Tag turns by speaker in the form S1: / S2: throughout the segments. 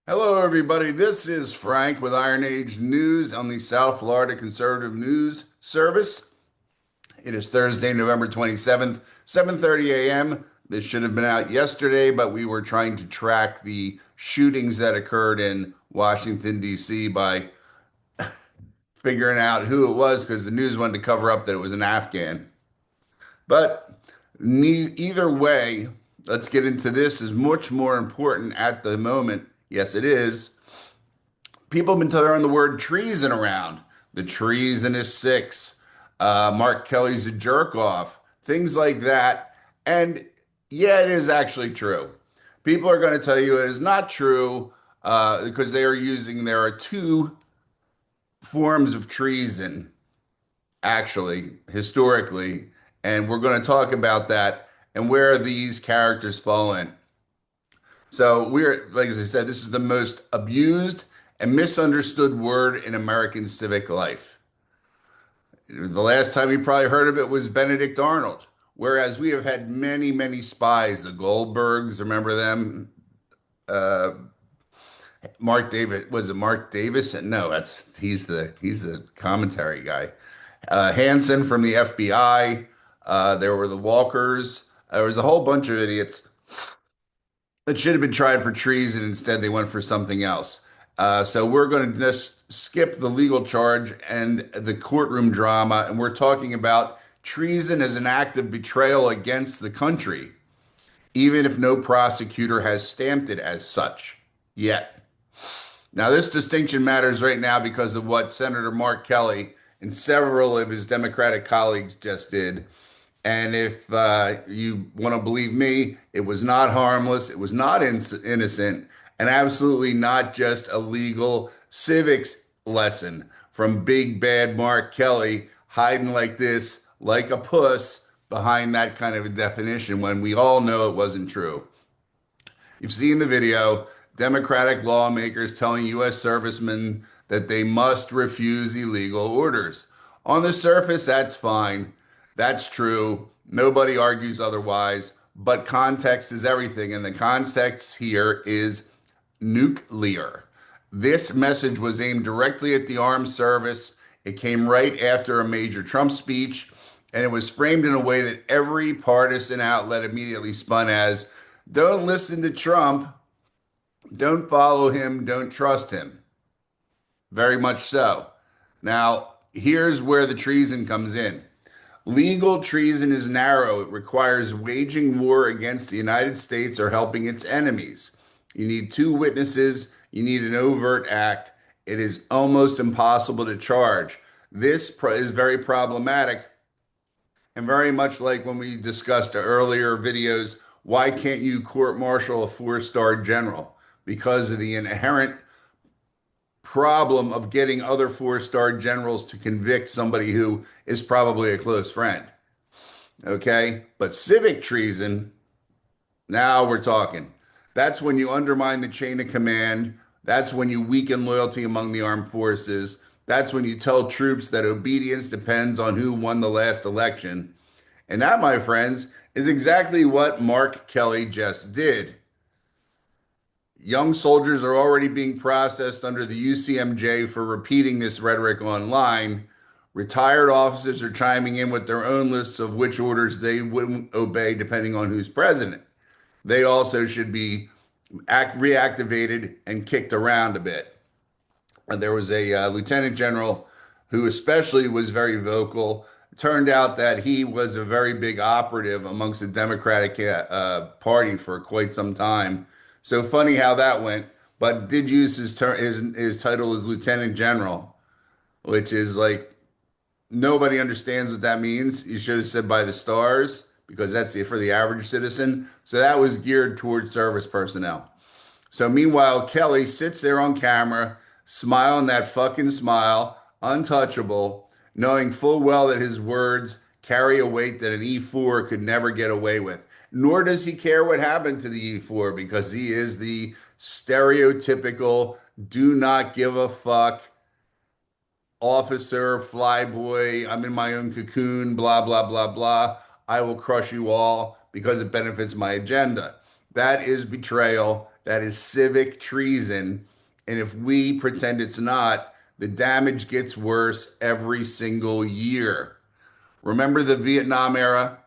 S1: Hello, everybody. This is Frank with Iron Age News on the South Florida Conservative News Service. It is Thursday, November 27th, 7:30 a.m. This should have been out yesterday, but we were trying to track the shootings that occurred in Washington, D.C. by figuring out who it was because the news wanted to cover up that it was an Afghan. But either way, let's get into this is much more important at the moment. Yes, it is. People have been throwing the word treason around. The treason is six. Mark Kelly's a jerk off. Things like that. And yeah, it is actually true. People are going to tell you it is not true because there are two forms of treason, actually, historically. And we're going to talk about that and where these characters fall in. So like as I said, this is the most abused and misunderstood word in American civic life. The last time you probably heard of it was Benedict Arnold, whereas we have had many, many spies, the Goldbergs, remember them? Uh, Mark David, was it Mark Davis? No, he's the commentary guy. Hansen from the FBI. There were the Walkers. There was a whole bunch of idiots that should have been tried for treason. Instead, they went for something else. So we're going to just skip the legal charge and the courtroom drama, and we're talking about treason as an act of betrayal against the country, even if no prosecutor has stamped it as such yet. Now, this distinction matters right now because of what Senator Mark Kelly and several of his Democratic colleagues just did. And if you want to believe me, it was not harmless, it was not innocent, and absolutely not just a legal civics lesson from big bad Mark Kelly hiding like this, like a puss, behind that kind of a definition when we all know it wasn't true. You've seen the video, Democratic lawmakers telling U.S. servicemen that they must refuse illegal orders. On the surface, that's fine. That's true. Nobody argues otherwise. But context is everything. And the context here is nuclear. This message was aimed directly at the armed service. It came right after a major Trump speech. And it was framed in a way that every partisan outlet immediately spun as don't listen to Trump. Don't follow him. Don't trust him. Very much so. Now, here's where the treason comes in. Legal treason is narrow. It requires waging war against the United States or helping its enemies. You need two witnesses. You need an overt act. It is almost impossible to charge. This is very problematic and very much like when we discussed earlier videos. Why can't you court-martial a four-star general? Because of the inherent problem of getting other four-star generals to convict somebody who is probably a close friend. Okay? But civic treason, now we're talking. That's when you undermine the chain of command. That's when you weaken loyalty among the armed forces. That's when you tell troops that obedience depends on who won the last election. And that, my friends, is exactly what Mark Kelly just did. Young soldiers are already being processed under the UCMJ for repeating this rhetoric online. Retired officers are chiming in with their own lists of which orders they wouldn't obey depending on who's president. They also should be reactivated and kicked around a bit. And there was a lieutenant general who especially was very vocal. It turned out that he was a very big operative amongst the Democratic Party for quite some time. So funny how that went, but did use his title as lieutenant general, which is like nobody understands what that means. You should have said by the stars because that's for the average citizen. So that was geared towards service personnel. So meanwhile, Kelly sits there on camera, smiling that fucking smile, untouchable, knowing full well that his words carry a weight that an E4 could never get away with. Nor does he care what happened to the E4 because he is the stereotypical do not give a fuck officer, flyboy, I'm in my own cocoon, blah, blah, blah, blah. I will crush you all because it benefits my agenda. That is betrayal. That is civic treason. And if we pretend it's not, the damage gets worse every single year. Remember the Vietnam era?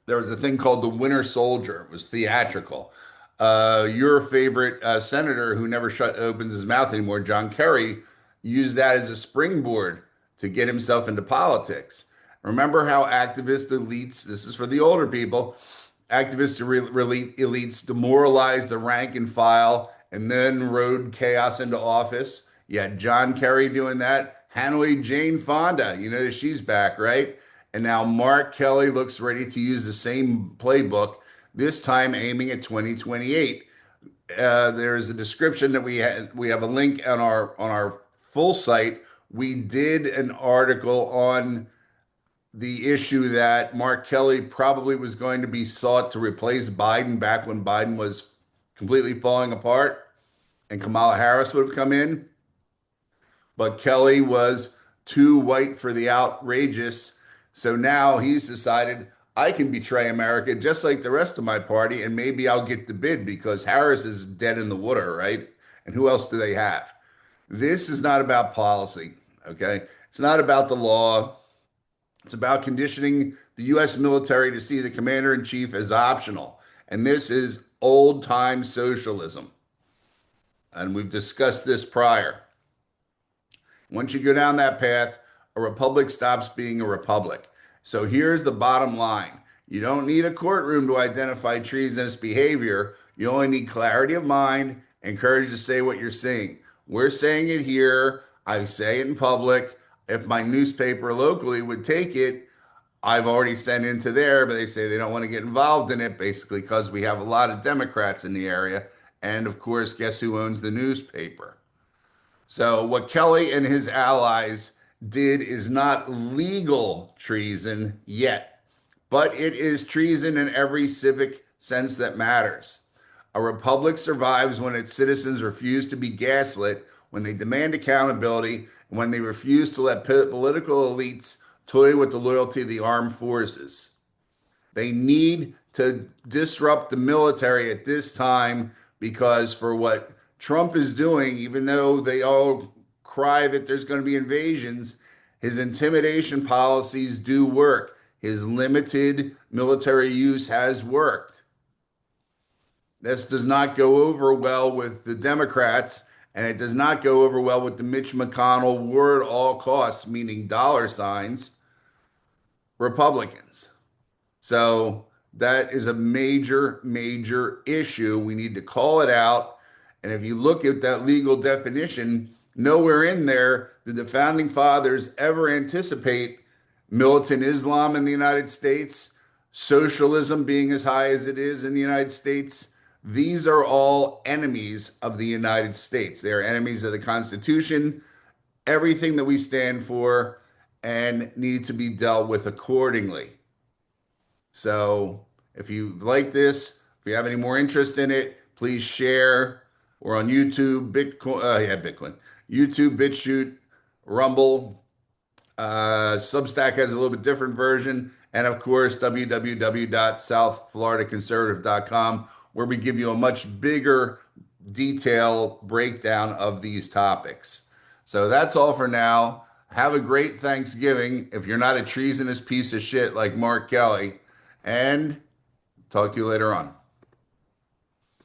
S1: There was a thing called the Winter Soldier. It was theatrical. Your favorite senator, who never opens his mouth anymore, John Kerry, used that as a springboard to get himself into politics. Remember how activist elites, this is for the older people, activist elites demoralized the rank and file and then rode chaos into office. You had John Kerry doing that. Hanoi Jane Fonda, you know, she's back, right? And now Mark Kelly looks ready to use the same playbook, this time aiming at 2028. There is a description that we have a link on our full site. We did an article on the issue that Mark Kelly probably was going to be sought to replace Biden back when Biden was completely falling apart and Kamala Harris would have come in. But Kelly was too white for the outrageous. So now he's decided I can betray America just like the rest of my party, and maybe I'll get the bid because Harris is dead in the water, right? And who else do they have? This is not about policy, okay? It's not about the law. It's about conditioning the U.S. military to see the commander in chief as optional. And this is old time socialism. And we've discussed this prior. Once you go down that path, a republic stops being a republic. So here's the bottom line. You don't need a courtroom to identify treasonous behavior. You only need clarity of mind and courage to say what you're saying. We're saying it here. I say it in public. If my newspaper locally would take it, I've already sent into there, but they say they don't want to get involved in it, basically because we have a lot of Democrats in the area. And of course, guess who owns the newspaper? So what Kelly and his allies did is not legal treason yet, but it is treason in every civic sense that matters. A republic survives when its citizens refuse to be gaslit, when they demand accountability, and when they refuse to let political elites toy with the loyalty of the armed forces. They need to disrupt the military at this time because for what Trump is doing, even though they all cry that there's going to be invasions, his intimidation policies do work. His limited military use has worked. This does not go over well with the Democrats, and it does not go over well with the Mitch McConnell war at all costs, meaning dollar signs, Republicans. So that is a major, major issue. We need to call it out. And if you look at that legal definition, nowhere in there did the founding fathers ever anticipate militant Islam in the United States, socialism being as high as it is in the United States. These are all enemies of the United States. They are enemies of the Constitution, everything that we stand for, and need to be dealt with accordingly. So if you like this, if you have any more interest in it, please share. We're on YouTube, Bitcoin, YouTube, BitChute, Rumble. Substack has a little bit different version. And of course, www.southfloridaconservative.com, where we give you a much bigger detail breakdown of these topics. So that's all for now. Have a great Thanksgiving if you're not a treasonous piece of shit like Mark Kelly. And talk to you later on.